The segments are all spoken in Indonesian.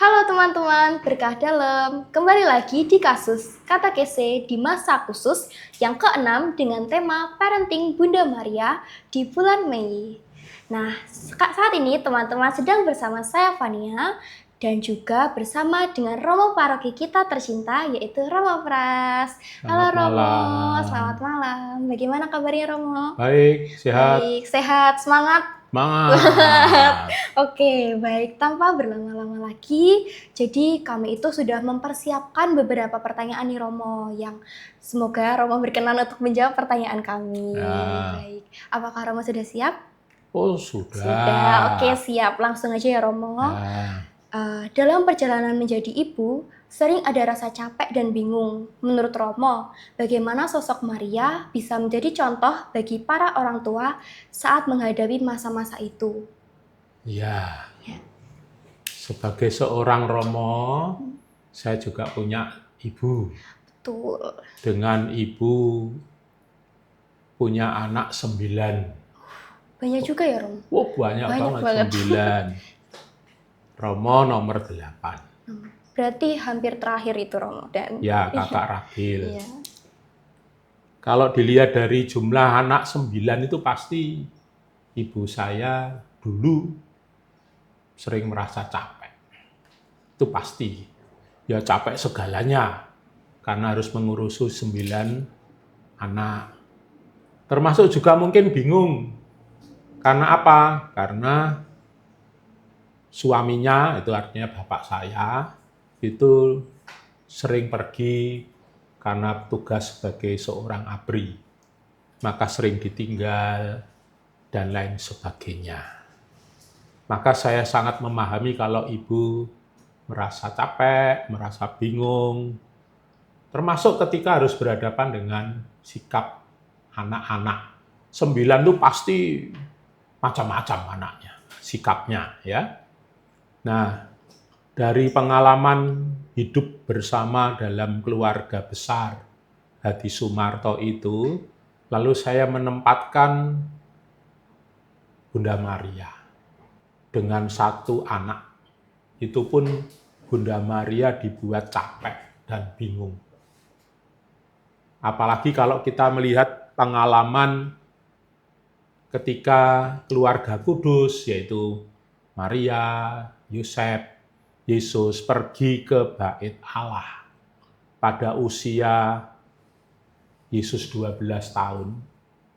Halo teman-teman, berkah dalam. Kembali lagi di kasus Kata Kese di masa khusus yang ke-6 dengan tema Parenting Bunda Maria di bulan Mei. Nah, saat ini teman-teman sedang bersama saya Fania dan juga bersama dengan Romo Paroki kita tercinta yaitu Romo Pras. Halo Selamat Romo, malam. selamat malam. Bagaimana kabarnya Romo? Baik, sehat. Baik, sehat, semangat. Semangat. Oke, baik. Tanpa berlama-lama lagi, jadi kami itu sudah mempersiapkan beberapa pertanyaan nih Romo, yang semoga Romo berkenan untuk menjawab pertanyaan kami. Ya. Baik, apakah Romo sudah siap? Oh, Sudah, oke sudah. siap. Langsung aja ya Romo. Ya. Dalam perjalanan menjadi ibu, sering ada rasa capek dan bingung. Menurut Romo, bagaimana sosok Maria bisa menjadi contoh bagi para orang tua saat menghadapi masa-masa itu? Ya. Ya. Sebagai seorang Romo, saya juga punya ibu. Betul. Dengan ibu punya anak 9. Banyak juga ya, Rom? Wow, banyak banget, 9. Romo nomor 8. Berarti hampir terakhir itu, Romo. Dan Ya, kakak ragil. iya. Kalau dilihat dari jumlah anak 9 itu pasti ibu saya dulu sering merasa capek. Itu pasti. Ya capek segalanya. Karena harus mengurus 9 anak. Termasuk juga mungkin bingung. Karena apa? Karena suaminya, itu artinya bapak saya, itu sering pergi karena tugas sebagai seorang ABRI. Maka sering ditinggal dan lain sebagainya. Maka saya sangat memahami kalau ibu merasa capek, merasa bingung, termasuk ketika harus berhadapan dengan sikap anak-anak. 9 itu pasti macam-macam anaknya, sikapnya ya. Nah, dari pengalaman hidup bersama dalam keluarga besar Hadi Sumarto itu, lalu saya menempatkan Bunda Maria dengan satu anak. Itu pun Bunda Maria dibuat capek dan bingung. Apalagi kalau kita melihat pengalaman ketika keluarga kudus, yaitu Maria, Yosef, Yesus pergi ke Bait Allah pada usia Yesus 12 tahun.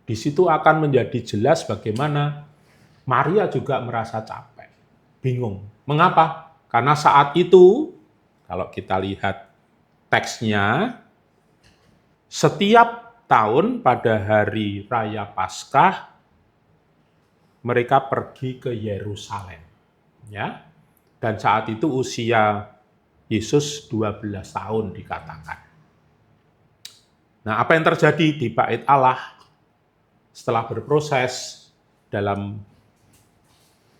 Di situ akan menjadi jelas bagaimana Maria juga merasa capek, bingung. Mengapa? Karena saat itu, kalau kita lihat teksnya, setiap tahun pada hari Raya Paskah, mereka pergi ke Yerusalem. Ya. Dan saat itu usia Yesus 12 tahun dikatakan. Nah, apa yang terjadi di Bait Allah setelah berproses dalam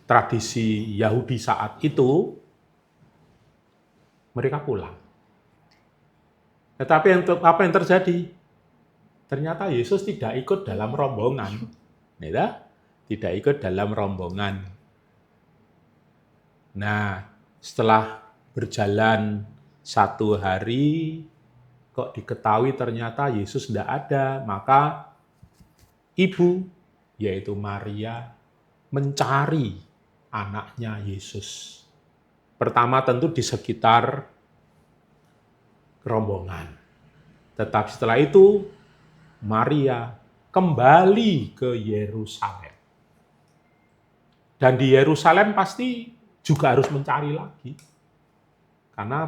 tradisi Yahudi saat itu, mereka pulang. Tetapi apa yang terjadi? Ternyata Yesus tidak ikut dalam rombongan. Tidak ikut dalam rombongan. Nah, setelah berjalan 1 hari, kok diketahui ternyata Yesus tidak ada, maka ibu, yaitu Maria, mencari anaknya Yesus. Pertama tentu di sekitar rombongan. Tetapi setelah itu, Maria kembali ke Yerusalem. Dan di Yerusalem pasti juga harus mencari lagi. Karena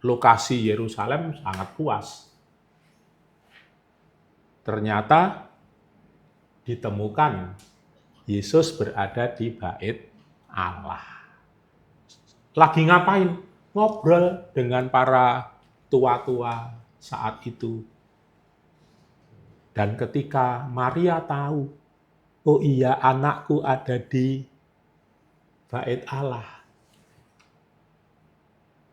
lokasi Yerusalem sangat luas. Ternyata ditemukan Yesus berada di Bait Allah. Lagi ngapain? Ngobrol dengan para tua-tua saat itu. Dan ketika Maria tahu, oh iya anakku ada di Bait Allah,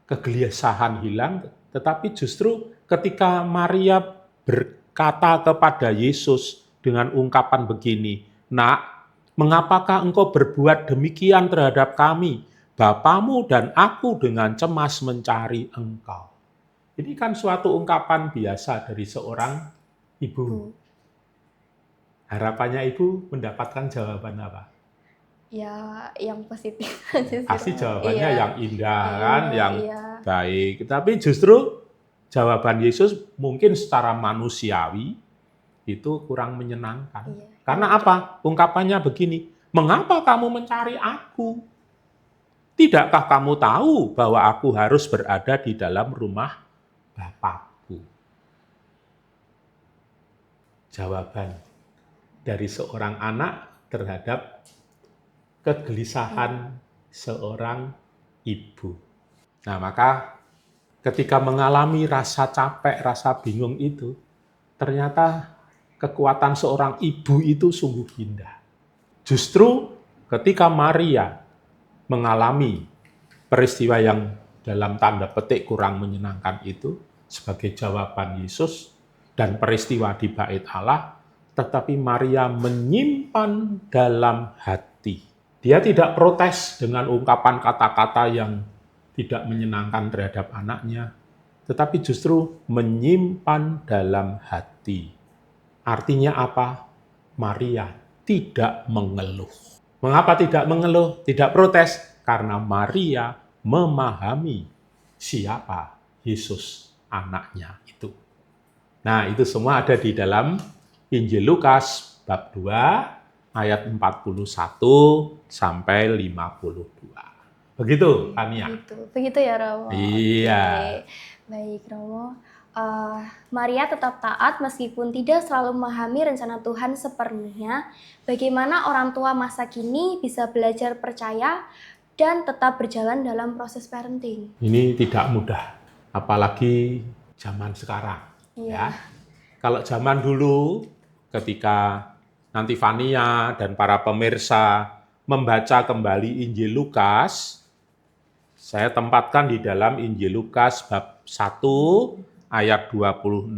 kegelisahan hilang, tetapi justru ketika Maria berkata kepada Yesus dengan ungkapan begini, "Nak, mengapakah engkau berbuat demikian terhadap kami? Bapamu dan aku dengan cemas mencari engkau. Ini kan suatu ungkapan biasa dari seorang ibu. Bu. Harapannya ibu mendapatkan jawaban apa? Ya, yang positif aja sih, Pasti Romo. jawabannya Iya, yang indah yang kan, indah, yang iya. baik. Tapi justru jawaban Yesus mungkin secara manusiawi itu kurang menyenangkan. Iya. Karena apa? Ungkapannya begini, mengapa kamu mencari aku? Tidakkah kamu tahu bahwa aku harus berada di dalam rumah Bapakku? Jawaban dari seorang anak terhadap kegelisahan seorang ibu. Nah, maka ketika mengalami rasa capek, rasa bingung itu, ternyata kekuatan seorang ibu itu sungguh indah. Justru ketika Maria mengalami peristiwa yang dalam tanda petik kurang menyenangkan itu sebagai jawaban Yesus dan peristiwa di Bait Allah, tetapi Maria menyimpan dalam hati. Dia tidak protes dengan ungkapan kata-kata yang tidak menyenangkan terhadap anaknya, tetapi justru menyimpan dalam hati. Artinya apa? Maria tidak mengeluh. Mengapa tidak mengeluh, tidak protes? Karena Maria memahami siapa Yesus anaknya itu. Nah, itu semua ada di dalam Injil Lukas bab 2 ayat 41 sampai 52. Begitu, Tania. Begitu ya, Romo. Iya. Oke. Baik, Romo. Maria tetap taat meskipun tidak selalu memahami rencana Tuhan sepenuhnya. Bagaimana orang tua masa kini bisa belajar percaya dan tetap berjalan dalam proses parenting? Ini tidak mudah, apalagi zaman sekarang. Iya. Ya. Kalau zaman dulu, ketika nanti Fania dan para pemirsa membaca kembali Injil Lukas, saya tempatkan di dalam Injil Lukas bab 1 ayat 26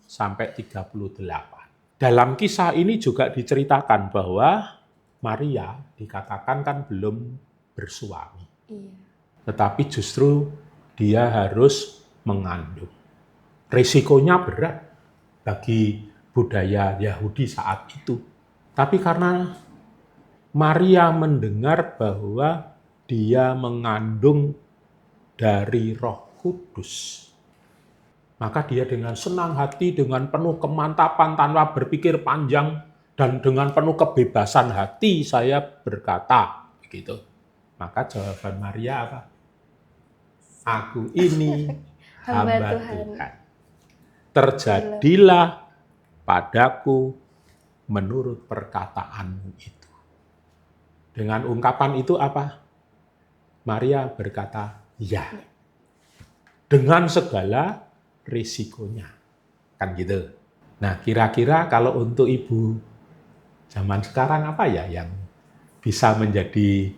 sampai 38. Dalam kisah ini juga diceritakan bahwa Maria dikatakan kan belum bersuami. Iya. Tetapi justru dia harus mengandung. Risikonya berat bagi budaya Yahudi saat itu. Tapi karena Maria mendengar bahwa dia mengandung dari Roh Kudus, maka dia dengan senang hati, dengan penuh kemantapan tanpa berpikir panjang, dan dengan penuh kebebasan hati saya berkata, begitu. Maka jawaban Maria apa? Aku ini hamba Tuhan. Terjadilah padaku menurut perkataanmu itu. Dengan ungkapan itu apa? Maria berkata, ya. Dengan segala risikonya. Kan gitu. Nah, kira-kira kalau untuk ibu zaman sekarang apa ya yang bisa menjadi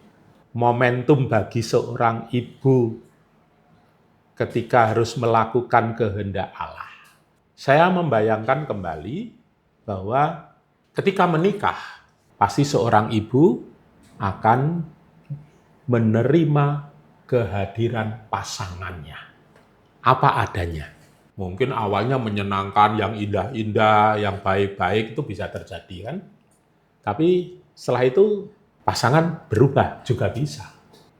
momentum bagi seorang ibu ketika harus melakukan kehendak Allah? Saya membayangkan kembali bahwa ketika menikah, pasti seorang ibu akan menerima kehadiran pasangannya. Apa adanya. Mungkin awalnya menyenangkan, yang indah-indah, yang baik-baik itu bisa terjadi kan. Tapi setelah itu pasangan berubah juga bisa.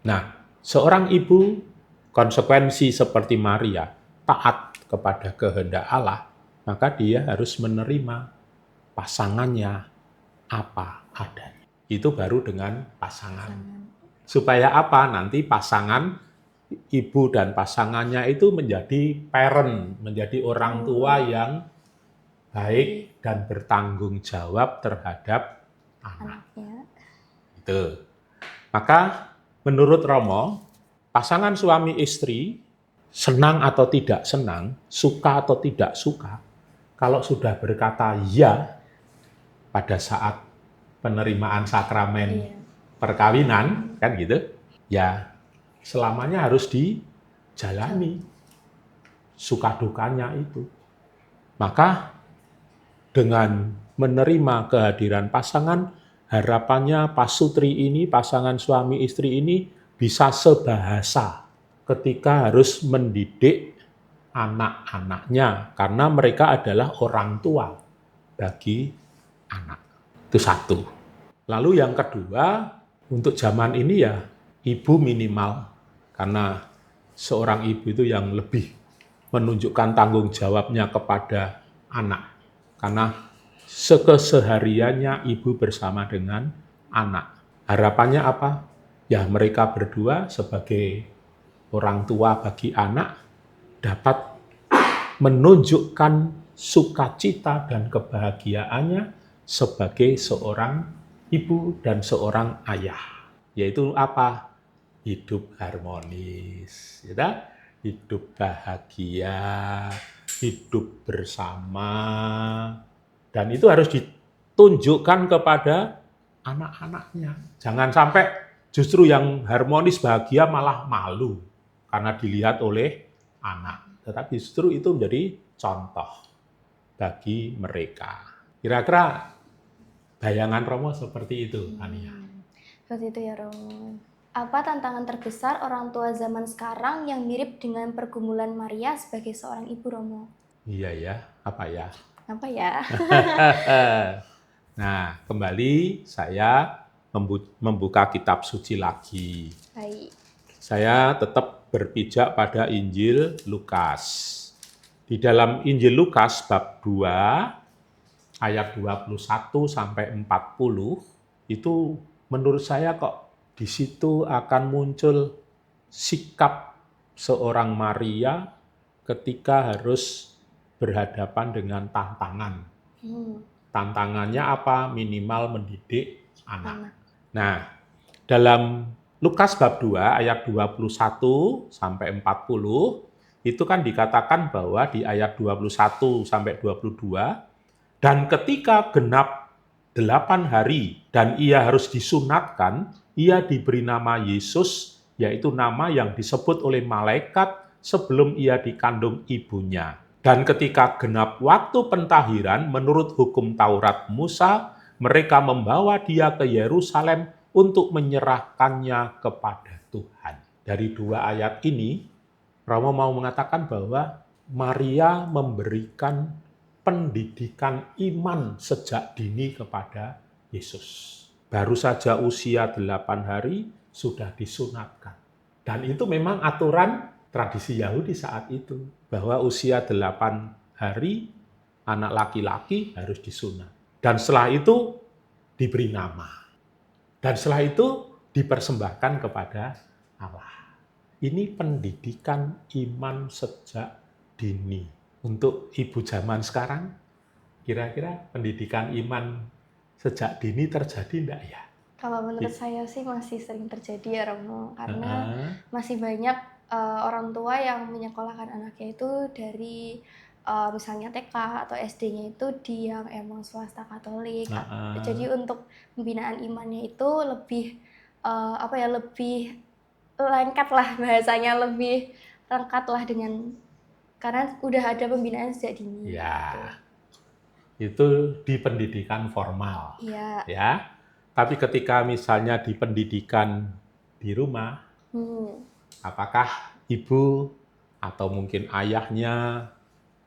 Nah, seorang ibu konsekuensi seperti Maria, taat kepada kehendak Allah, maka dia harus menerima pasangannya apa adanya. Itu baru dengan pasangan. Supaya apa? Nanti pasangan ibu dan pasangannya itu menjadi parent, menjadi orang tua yang baik dan bertanggung jawab terhadap anaknya. Itu. Maka menurut Romo, pasangan suami istri senang atau tidak senang, suka atau tidak suka, kalau sudah berkata ya pada saat penerimaan sakramen perkawinan, kan gitu, ya selamanya harus dijalani suka dukanya itu. Maka dengan menerima kehadiran pasangan, harapannya pasutri ini, pasangan suami istri ini bisa sebahasa ketika harus mendidik anak-anaknya, karena mereka adalah orang tua bagi anak. Itu satu. Lalu yang kedua, untuk zaman ini ya ibu minimal, karena seorang ibu itu yang lebih menunjukkan tanggung jawabnya kepada anak. Karena kesehariannya ibu bersama dengan anak. Harapannya apa? Ya mereka berdua sebagai orang tua bagi anak dapat menunjukkan sukacita dan kebahagiaannya sebagai seorang ibu dan seorang ayah. Yaitu apa? Hidup harmonis, ya, hidup bahagia, hidup bersama, dan itu harus ditunjukkan kepada anak-anaknya. Jangan sampai justru yang harmonis bahagia malah malu karena dilihat oleh anak. Tetapi justru itu menjadi contoh bagi mereka. Kira-kira bayangan Romo seperti itu, Ania. Seperti itu ya Romo. Apa tantangan terbesar orang tua zaman sekarang yang mirip dengan pergumulan Maria sebagai seorang ibu, Romo? Iya ya, apa ya? Apa ya? Nah, kembali saya membuka kitab suci lagi. Baik. Saya tetap berpijak pada Injil Lukas. Di dalam Injil Lukas bab 2 ayat 21 sampai 40 itu menurut saya kok di situ akan muncul sikap seorang Maria ketika harus berhadapan dengan tantangan. Tantangannya apa? Minimal mendidik anak. Nah, dalam Lukas bab 2 ayat 21 sampai 40 itu kan dikatakan bahwa di ayat 21 sampai 22, dan ketika genap 8 hari dan ia harus disunatkan, ia diberi nama Yesus, yaitu nama yang disebut oleh malaikat sebelum ia dikandung ibunya. Dan ketika genap waktu pentahiran menurut hukum Taurat Musa, mereka membawa dia ke Yerusalem untuk menyerahkannya kepada Tuhan. Dari 2 ayat ini, Romo mau mengatakan bahwa Maria memberikan pendidikan iman sejak dini kepada Yesus. Baru saja usia 8 hari sudah disunatkan. Dan itu memang aturan tradisi Yahudi saat itu, bahwa usia 8 hari anak laki-laki harus disunat. Dan setelah itu diberi nama. Dan setelah itu dipersembahkan kepada Allah. Ini pendidikan iman sejak dini. Untuk ibu zaman sekarang, kira-kira pendidikan iman sejak dini terjadi enggak ya? Kalau menurut saya sih masih sering terjadi ya Romo, karena masih banyak orang tua yang menyekolahkan anaknya itu dari misalnya TK atau SD-nya itu di yang emang swasta Katolik. Jadi untuk pembinaan imannya itu lebih lebih lengkap lah bahasanya, lebih lengkap lah dengan karena udah ada pembinaan sejak dini. Ya, itu di pendidikan formal. Iya. Ya, tapi ketika misalnya di pendidikan di rumah, apakah ibu atau mungkin ayahnya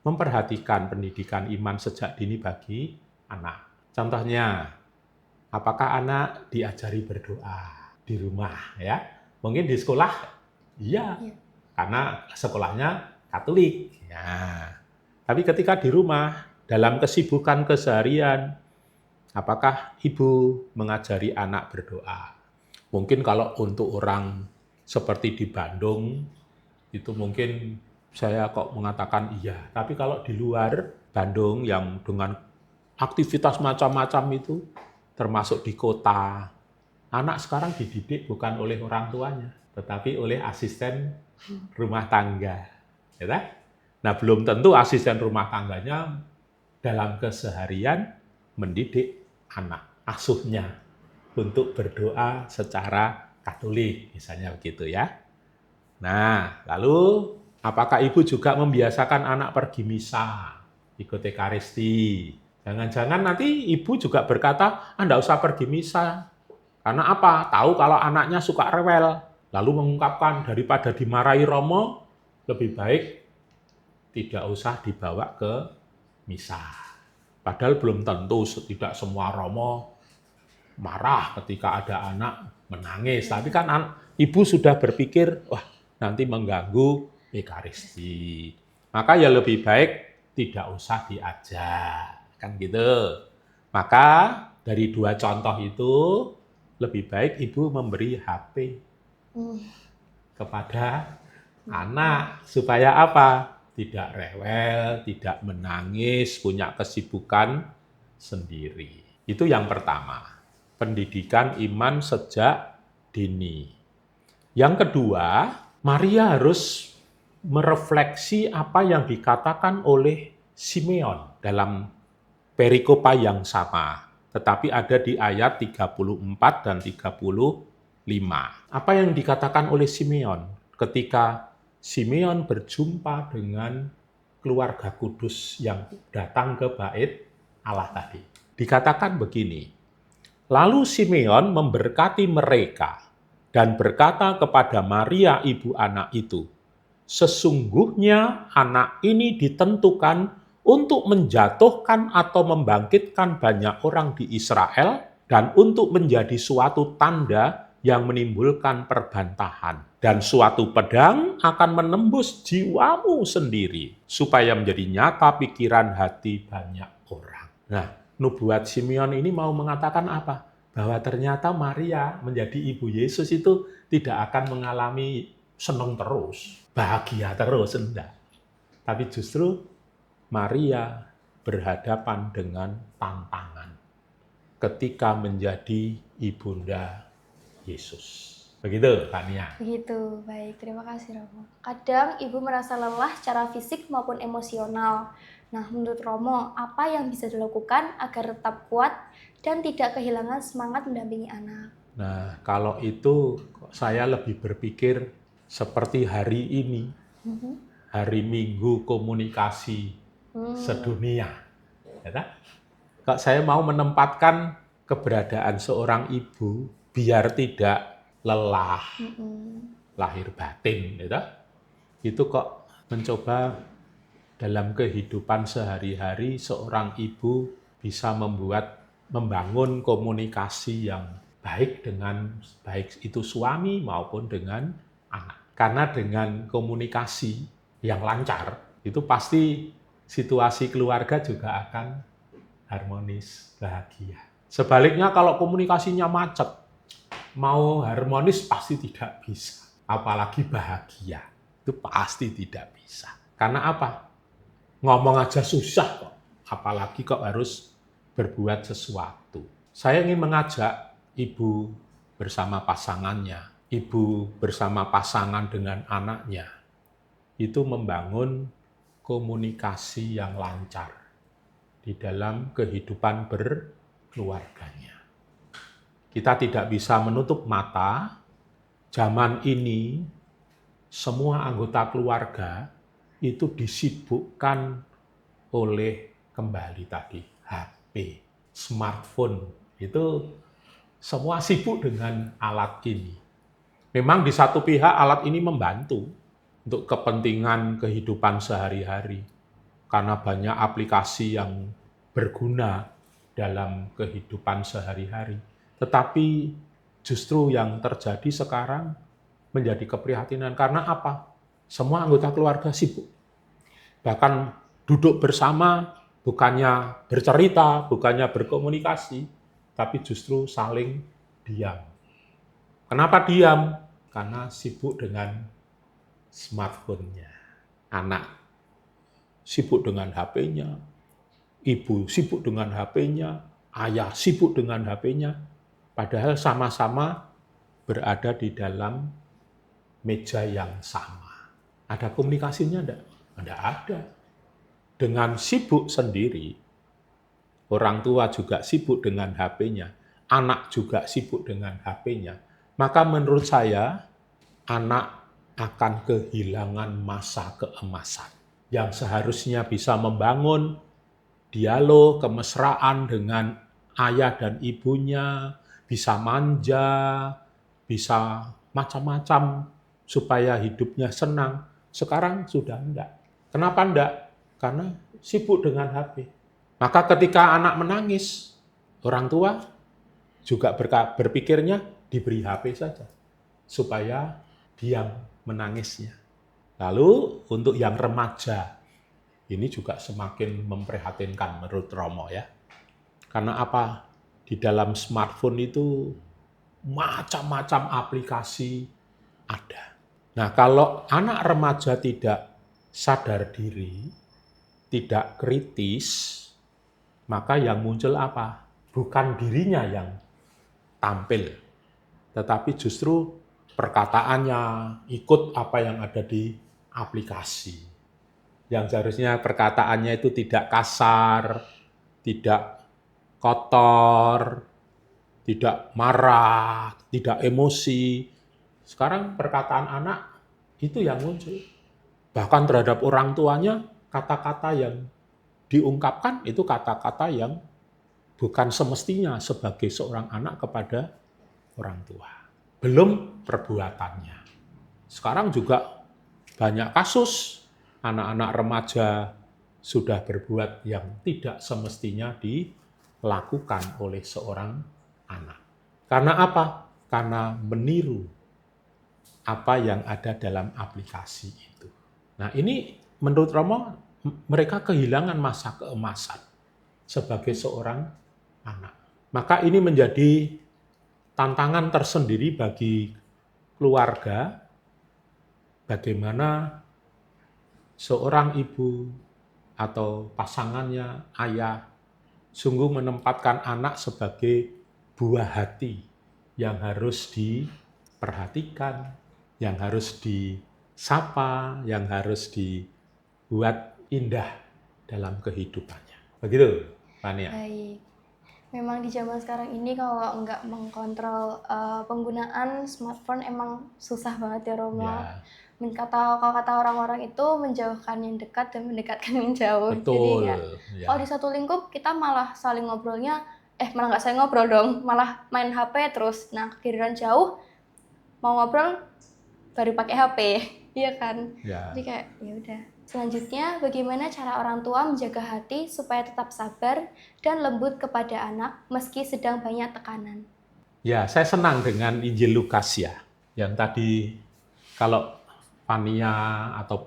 memperhatikan pendidikan iman sejak dini bagi anak? Contohnya, apakah anak diajari berdoa di rumah ya? Mungkin di sekolah, iya. Karena sekolahnya Katolik. Ya. Tapi ketika di rumah, dalam kesibukan keseharian, apakah ibu mengajari anak berdoa? Mungkin kalau untuk orang seperti di Bandung, itu mungkin saya kok mengatakan iya. Tapi kalau di luar Bandung yang dengan aktivitas macam-macam itu, termasuk di kota, anak sekarang dididik bukan oleh orang tuanya, tetapi oleh asisten rumah tangga. Ya, nah, belum tentu asisten rumah tangganya dalam keseharian mendidik anak asuhnya untuk berdoa secara Katolik, misalnya begitu ya. Nah, lalu apakah ibu juga membiasakan anak pergi misa, ikut Ekaristi? Jangan-jangan nanti ibu juga berkata, enggak usah pergi misa. Karena apa? Tahu kalau anaknya suka rewel. Lalu mengungkapkan daripada dimarahi Romo, lebih baik tidak usah dibawa ke misa. Padahal belum tentu, tidak semua Romo marah ketika ada anak menangis. Tapi kan ibu sudah berpikir, wah nanti mengganggu Ekaristi. Maka ya lebih baik tidak usah diajak. Kan gitu. Maka dari 2 contoh itu, lebih baik ibu memberi HP kepada anak. Supaya apa? Tidak rewel, tidak menangis, punya kesibukan sendiri. Itu yang pertama. Pendidikan iman sejak dini. Yang kedua, Maria harus merefleksi apa yang dikatakan oleh Simeon dalam perikopa yang sama, tetapi ada di ayat 34 dan 35. Apa yang dikatakan oleh Simeon ketika Simeon berjumpa dengan keluarga kudus yang datang ke bait Allah tadi? Dikatakan begini, lalu Simeon memberkati mereka dan berkata kepada Maria ibu anak itu, sesungguhnya anak ini ditentukan untuk menjatuhkan atau membangkitkan banyak orang di Israel dan untuk menjadi suatu tanda yang menimbulkan perbantahan. Dan suatu pedang akan menembus jiwamu sendiri supaya menjadi nyata pikiran hati banyak orang. Nah, nubuat Simeon ini mau mengatakan apa? Bahwa ternyata Maria menjadi ibu Yesus itu tidak akan mengalami senang terus, bahagia terus, enggak. Tapi justru Maria berhadapan dengan tantangan ketika menjadi ibunda Yesus. Begitu, Kak Nia. Begitu, baik. Terima kasih, Romo. Kadang ibu merasa lelah secara fisik maupun emosional. Nah, menurut Romo, apa yang bisa dilakukan agar tetap kuat dan tidak kehilangan semangat mendampingi anak? Nah, kalau itu saya lebih berpikir seperti hari ini, hari Minggu komunikasi sedunia. Ya, kok saya mau menempatkan keberadaan seorang ibu biar tidak lelah, lahir batin, ya, itu kok mencoba dalam kehidupan sehari-hari seorang ibu bisa membangun komunikasi yang baik dengan baik itu suami maupun dengan anak. Karena dengan komunikasi yang lancar, itu pasti situasi keluarga juga akan harmonis, bahagia. Sebaliknya kalau komunikasinya macet, mau harmonis pasti tidak bisa. Apalagi bahagia, itu pasti tidak bisa. Karena apa? Ngomong aja susah kok, apalagi kok harus berbuat sesuatu. Saya ingin mengajak ibu bersama pasangannya, ibu bersama pasangan dengan anaknya, itu membangun komunikasi yang lancar di dalam kehidupan berkeluarganya. Kita tidak bisa menutup mata, zaman ini semua anggota keluarga itu disibukkan oleh kembali tadi HP, smartphone, itu semua sibuk dengan alat ini. Memang di satu pihak alat ini membantu untuk kepentingan kehidupan sehari-hari, karena banyak aplikasi yang berguna dalam kehidupan sehari-hari. Tetapi justru yang terjadi sekarang menjadi keprihatinan. Karena apa? Semua anggota keluarga sibuk. Bahkan duduk bersama bukannya bercerita, bukannya berkomunikasi, tapi justru saling diam. Kenapa diam? Karena sibuk dengan smartphone-nya. Anak sibuk dengan HP-nya, ibu sibuk dengan HP-nya, ayah sibuk dengan HP-nya, padahal sama-sama berada di dalam meja yang sama. Ada komunikasinya enggak? Enggak ada. Dengan sibuk sendiri, orang tua juga sibuk dengan HP-nya, anak juga sibuk dengan HP-nya, maka menurut saya, anak akan kehilangan masa keemasan yang seharusnya bisa membangun dialog, kemesraan dengan ayah dan ibunya, bisa manja, bisa macam-macam supaya hidupnya senang. Sekarang sudah enggak. Kenapa enggak? Karena sibuk dengan HP. Maka ketika anak menangis, orang tua juga berpikirnya diberi HP saja, supaya diam menangisnya. Lalu untuk yang remaja, ini juga semakin memprihatinkan menurut Romo ya. Karena apa? Di dalam smartphone itu macam-macam aplikasi ada. Nah, kalau anak remaja tidak sadar diri, tidak kritis, maka yang muncul apa? Bukan dirinya yang tampil, tetapi justru perkataannya ikut apa yang ada di aplikasi. Yang seharusnya perkataannya itu tidak kasar, tidak kotor, tidak marah, tidak emosi. Sekarang perkataan anak itu yang muncul. Bahkan terhadap orang tuanya, kata-kata yang diungkapkan itu kata-kata yang bukan semestinya sebagai seorang anak kepada orang tua. Belum perbuatannya. Sekarang juga banyak kasus anak-anak remaja sudah berbuat yang tidak semestinya dilakukan oleh seorang anak. Karena apa? Karena meniru apa yang ada dalam aplikasi itu. Nah, ini menurut Romo, mereka kehilangan masa keemasan sebagai seorang anak. Maka ini menjadi tantangan tersendiri bagi keluarga, bagaimana seorang ibu atau pasangannya, ayah, sungguh menempatkan anak sebagai buah hati yang harus diperhatikan, yang harus disapa, yang harus dibuat indah dalam kehidupannya. Begitu, Fania. Baik. Memang di zaman sekarang ini kalau nggak mengkontrol penggunaan smartphone emang susah banget ya Romo. Ya, Kalau kata orang-orang itu menjauhkan yang dekat dan mendekatkan yang jauh. Jadi betul. ya, Ya. kalau di satu lingkup kita malah saling ngobrolnya, malah nggak saling ngobrol dong, malah main HP terus. Nah, giliran jauh mau ngobrol baru pakai HP, iya kan? Ya. Jadi kayak ya udah. Selanjutnya, bagaimana cara orang tua menjaga hati supaya tetap sabar dan lembut kepada anak meski sedang banyak tekanan? Ya, saya senang dengan Injil Lukas ya. Yang tadi kalau Fania atau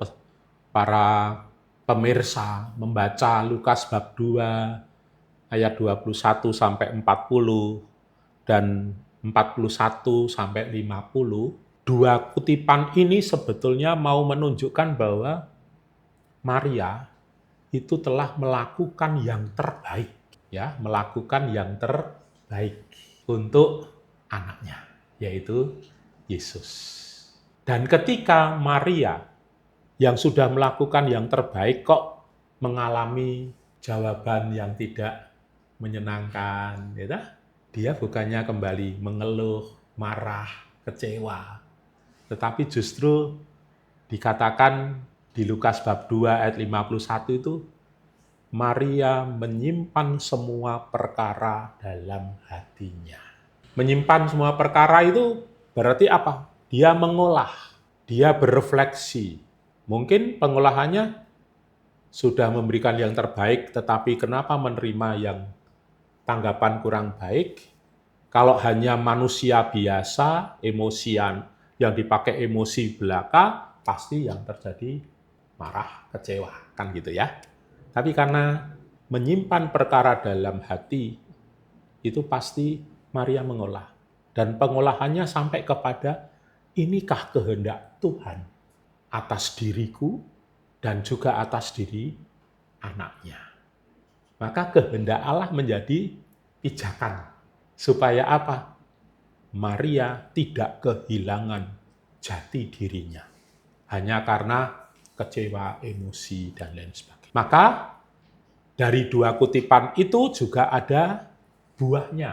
para pemirsa membaca Lukas bab 2 ayat 21 sampai 40 dan 41 sampai 50, dua kutipan ini sebetulnya mau menunjukkan bahwa Maria itu telah melakukan yang terbaik, ya, melakukan yang terbaik untuk anaknya, yaitu Yesus. Dan ketika Maria yang sudah melakukan yang terbaik kok mengalami jawaban yang tidak menyenangkan, ya, dia bukannya kembali mengeluh, marah, kecewa, tetapi justru dikatakan di Lukas bab 2 ayat 51 itu, Maria menyimpan semua perkara dalam hatinya. Menyimpan semua perkara itu berarti apa? Dia mengolah, dia berefleksi. Mungkin pengolahannya sudah memberikan yang terbaik, tetapi kenapa menerima yang tanggapan kurang baik? Kalau hanya manusia biasa, emosian, yang dipakai emosi belaka, pasti yang terjadi marah, kecewa, kan gitu ya. Tapi karena menyimpan perkara dalam hati, itu pasti Maria mengolah. Dan pengolahannya sampai kepada, inikah kehendak Tuhan atas diriku dan juga atas diri anaknya. Maka kehendak Allah menjadi pijakan. Supaya apa? Maria tidak kehilangan jati dirinya. Hanya karena kecewa, emosi, dan lain sebagainya. Maka dari dua kutipan itu juga ada buahnya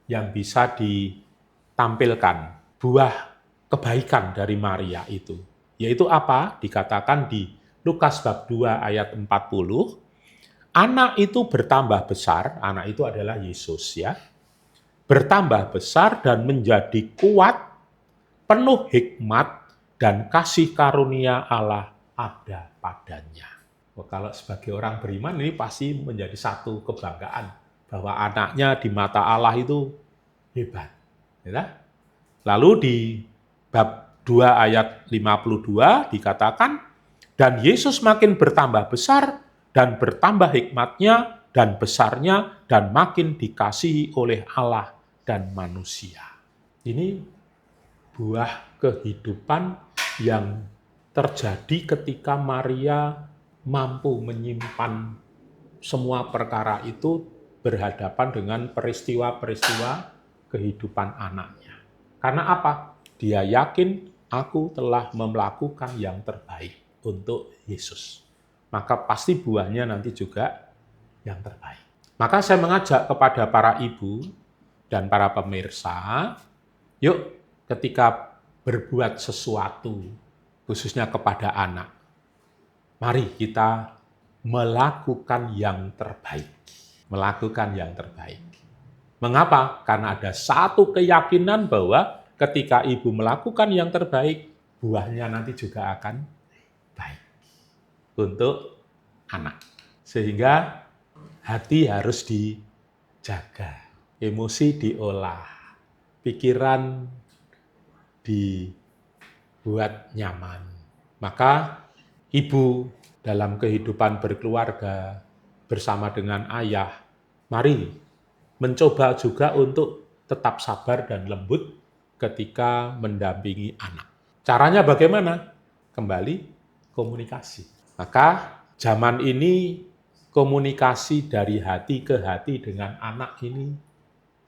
yang bisa ditampilkan. Buah kebaikan dari Maria itu. Yaitu apa? Dikatakan di Lukas bab 2 ayat 40, anak itu bertambah besar, anak itu adalah Yesus ya, bertambah besar dan menjadi kuat penuh hikmat dan kasih karunia Allah ada padanya. Kalau sebagai orang beriman ini pasti menjadi satu kebanggaan bahwa anaknya di mata Allah itu hebat. Ya. Lalu di bab 2 ayat 52 dikatakan, dan Yesus makin bertambah besar dan bertambah hikmatnya dan besarnya dan makin dikasihi oleh Allah dan manusia. Ini buah kehidupan yang terjadi ketika Maria mampu menyimpan semua perkara itu berhadapan dengan peristiwa-peristiwa kehidupan anaknya. Karena apa? Dia yakin aku telah melakukan yang terbaik untuk Yesus. Maka pasti buahnya nanti juga yang terbaik. Maka saya mengajak kepada para ibu dan para pemirsa, yuk ketika berbuat sesuatu, khususnya kepada anak, mari kita melakukan yang terbaik. Melakukan yang terbaik. Mengapa? Karena ada satu keyakinan bahwa ketika ibu melakukan yang terbaik, buahnya nanti juga akan baik untuk anak. Sehingga hati harus dijaga, emosi diolah, pikiran dibuat nyaman. Maka ibu dalam kehidupan berkeluarga bersama dengan ayah, mari mencoba juga untuk tetap sabar dan lembut ketika mendampingi anak. Caranya bagaimana? Kembali komunikasi. Maka zaman ini komunikasi dari hati ke hati dengan anak ini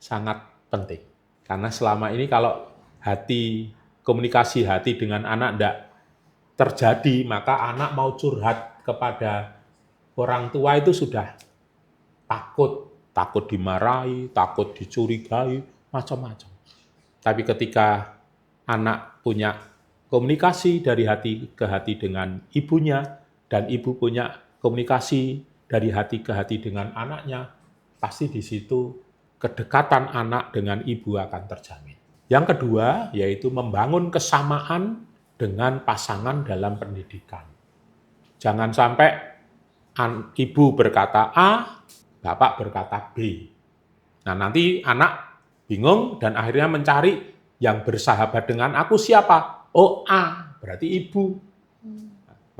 sangat penting. Karena selama ini kalau komunikasi hati dengan anak tidak terjadi, maka anak mau curhat kepada orang tua itu sudah takut dimarahi, takut dicurigai, macam-macam. Tapi ketika anak punya komunikasi dari hati ke hati dengan ibunya, dan ibu punya komunikasi dari hati ke hati dengan anaknya, pasti di situ kedekatan anak dengan ibu akan terjamin. Yang kedua, yaitu membangun kesamaan dengan pasangan dalam pendidikan. Jangan sampai ibu berkata A, bapak berkata B. Nah, nanti anak bingung dan akhirnya mencari yang bersahabat dengan aku siapa? Oh, A, berarti ibu.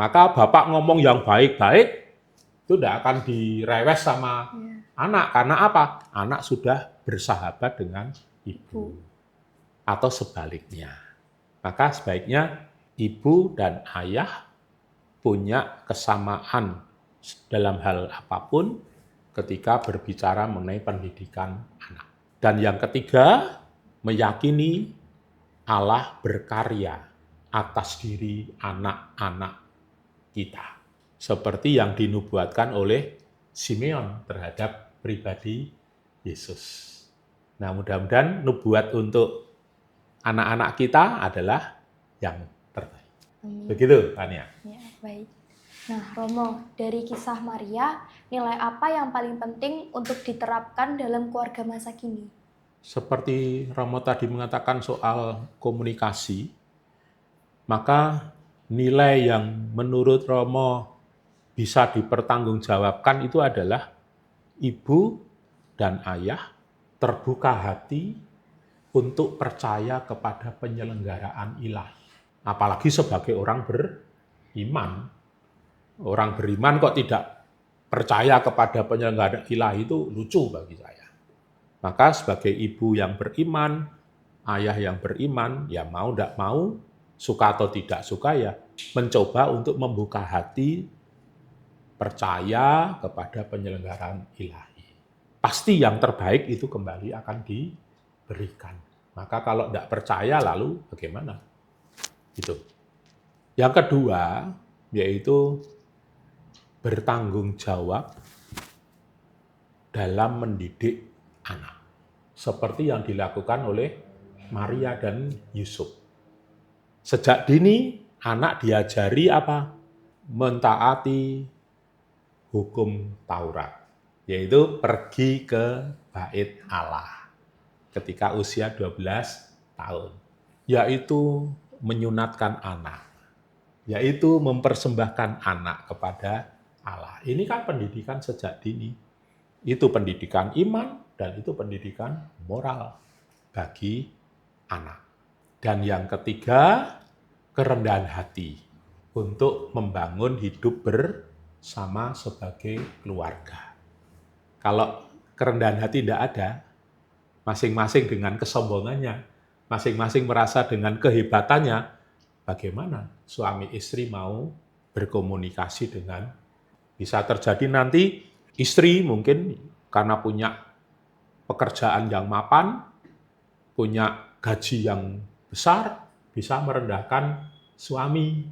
Maka bapak ngomong yang baik-baik, itu tidak akan direwes sama anak. Karena apa? Anak sudah bersahabat dengan ibu. Atau sebaliknya. Maka sebaiknya ibu dan ayah punya kesamaan dalam hal apapun ketika berbicara mengenai pendidikan anak. Dan yang ketiga, meyakini Allah berkarya atas diri anak-anak kita. Seperti yang dinubuatkan oleh Simeon terhadap pribadi Yesus. Nah, mudah-mudahan nubuat untuk anak-anak kita adalah yang terbaik. Begitu, Tania. Ya, baik. Nah, Romo, dari kisah Maria, nilai apa yang paling penting untuk diterapkan dalam keluarga masa kini? Seperti Romo tadi mengatakan soal komunikasi, maka nilai yang menurut Romo bisa dipertanggungjawabkan itu adalah ibu dan ayah terbuka hati untuk percaya kepada penyelenggaraan ilahi. Apalagi sebagai orang beriman. Orang beriman kok tidak percaya kepada penyelenggaraan ilahi itu lucu bagi saya. Maka sebagai ibu yang beriman, ayah yang beriman, ya mau tidak mau, suka atau tidak suka ya, mencoba untuk membuka hati, percaya kepada penyelenggaraan ilahi. Pasti yang terbaik itu kembali akan diberikan. Maka kalau tidak percaya lalu bagaimana? Itu. Yang kedua, yaitu bertanggung jawab dalam mendidik anak. Seperti yang dilakukan oleh Maria dan Yusuf. Sejak dini, anak diajari apa? Mentaati hukum Taurat. Yaitu pergi ke bait Allah. Ketika usia 12 tahun. yaitu menyunatkan anak, yaitu mempersembahkan anak kepada Allah. Ini kan pendidikan sejak dini. Itu pendidikan iman dan itu pendidikan moral bagi anak. Dan yang ketiga, kerendahan hati untuk membangun hidup bersama sebagai keluarga. Kalau kerendahan hati tidak ada, masing-masing dengan kesombongannya, masing-masing merasa dengan kehebatannya, bagaimana suami istri mau berkomunikasi dengan, bisa terjadi nanti istri mungkin karena punya pekerjaan yang mapan, punya gaji yang besar, bisa merendahkan suami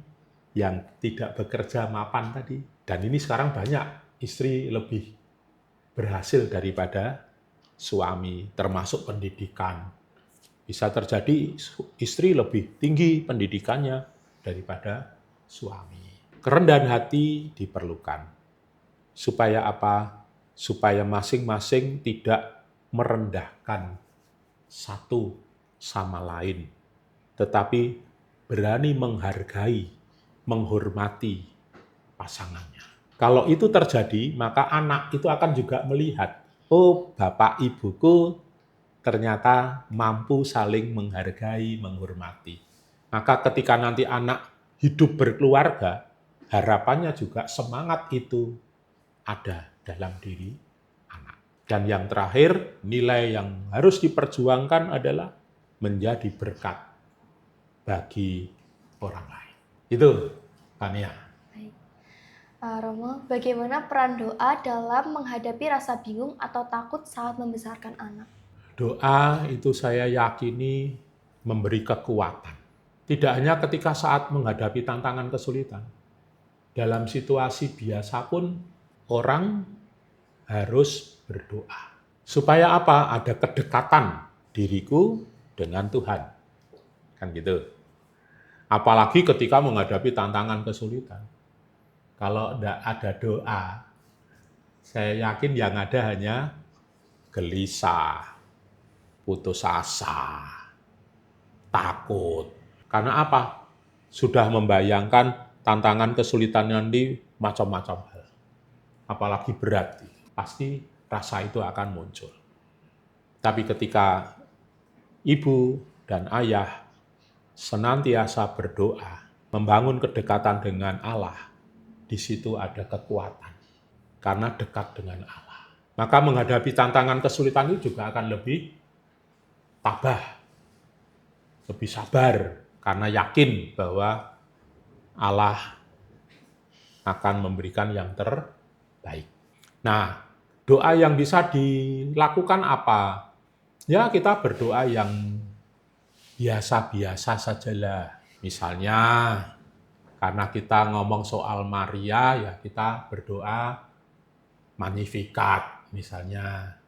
yang tidak bekerja mapan tadi. Dan ini sekarang banyak istri lebih berhasil daripada suami, termasuk pendidikan. Bisa terjadi istri lebih tinggi pendidikannya daripada suami. Kerendahan hati diperlukan. Supaya apa? Supaya masing-masing tidak merendahkan satu sama lain, tetapi berani menghargai, menghormati pasangannya. Kalau itu terjadi, maka anak itu akan juga melihat, oh bapak ibuku ternyata mampu saling menghargai, menghormati. Maka ketika nanti anak hidup berkeluarga, harapannya juga semangat itu ada dalam diri anak. Dan yang terakhir, nilai yang harus diperjuangkan adalah menjadi berkat bagi orang lain. Itu, Tania. Baik. Romo, bagaimana peran doa dalam menghadapi rasa bingung atau takut saat membesarkan anak? Doa itu saya yakini memberi kekuatan. Tidak hanya ketika saat menghadapi tantangan kesulitan. Dalam situasi biasa pun orang harus berdoa. Supaya apa? Ada kedekatan diriku dengan Tuhan. Kan gitu. Apalagi ketika menghadapi tantangan kesulitan. Kalau tidak ada doa, saya yakin yang ada hanya gelisah, putus asa, takut. Karena apa? Sudah membayangkan tantangan kesulitan nanti macam-macam hal. Apalagi berat, pasti rasa itu akan muncul. Tapi ketika ibu dan ayah senantiasa berdoa, membangun kedekatan dengan Allah, di situ ada kekuatan. Karena dekat dengan Allah. Maka menghadapi tantangan kesulitan itu juga akan lebih tabah, lebih sabar, karena yakin bahwa Allah akan memberikan yang terbaik. Nah, doa yang bisa dilakukan apa? Ya, kita berdoa yang biasa-biasa sajalah. Misalnya, karena kita ngomong soal Maria, ya kita berdoa Magnificat, misalnya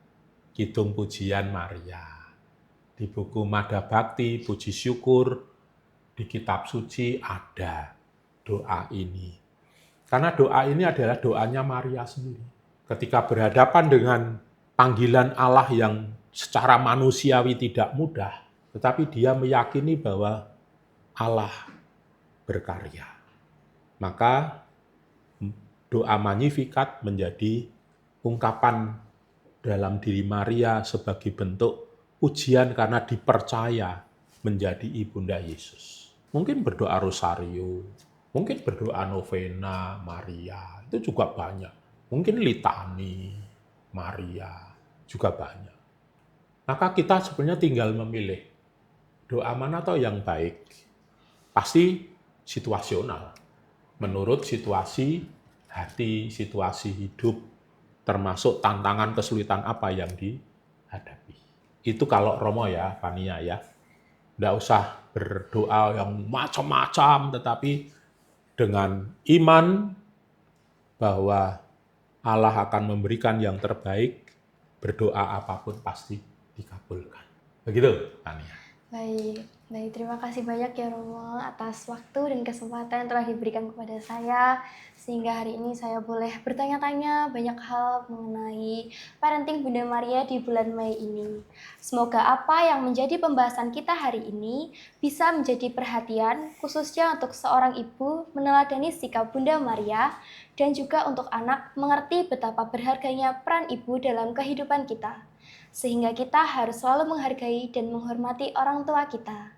Kidung Pujian Maria. Di buku Mada Bhakti, Puji Syukur, di kitab suci ada doa ini. Karena doa ini adalah doanya Maria sendiri. Ketika berhadapan dengan panggilan Allah yang secara manusiawi tidak mudah, tetapi dia meyakini bahwa Allah berkarya. Maka doa Magnificat menjadi ungkapan dalam diri Maria sebagai bentuk pujian karena dipercaya menjadi ibunda Yesus. Mungkin berdoa rosario, mungkin berdoa novena Maria, itu juga banyak. Mungkin litani Maria, juga banyak. Maka kita sebenarnya tinggal memilih doa mana toh yang baik. Pasti situasional, menurut situasi hati, situasi hidup, termasuk tantangan kesulitan apa yang dihadapi. Itu kalau Romo ya, Fania ya. Tidak usah berdoa yang macam-macam, tetapi dengan iman bahwa Allah akan memberikan yang terbaik, berdoa apapun pasti dikabulkan. Begitu, Fania. Baik, terima kasih banyak ya Romo atas waktu dan kesempatan yang telah diberikan kepada saya. Sehingga hari ini saya boleh bertanya-tanya banyak hal mengenai parenting Bunda Maria di bulan Mei ini. Semoga apa yang menjadi pembahasan kita hari ini bisa menjadi perhatian khususnya untuk seorang ibu meneladani sikap Bunda Maria dan juga untuk anak mengerti betapa berharganya peran ibu dalam kehidupan kita. Sehingga kita harus selalu menghargai dan menghormati orang tua kita.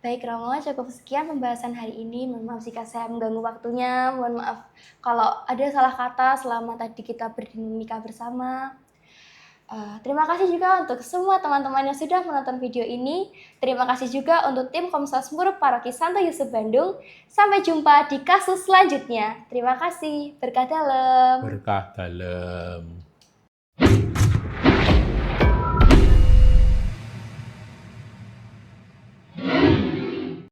Baik Romo, cukup sekian pembahasan hari ini. Mohon maaf jika saya mengganggu waktunya. Mohon maaf kalau ada salah kata selama tadi kita berdinamika bersama. Terima kasih juga untuk semua teman-teman yang sudah menonton video ini. Terima kasih juga untuk tim Komsos Murid Paroki Santo Yusuf Bandung. Sampai jumpa di kasus selanjutnya. Terima kasih. Berkah dalam. Berkah dalam.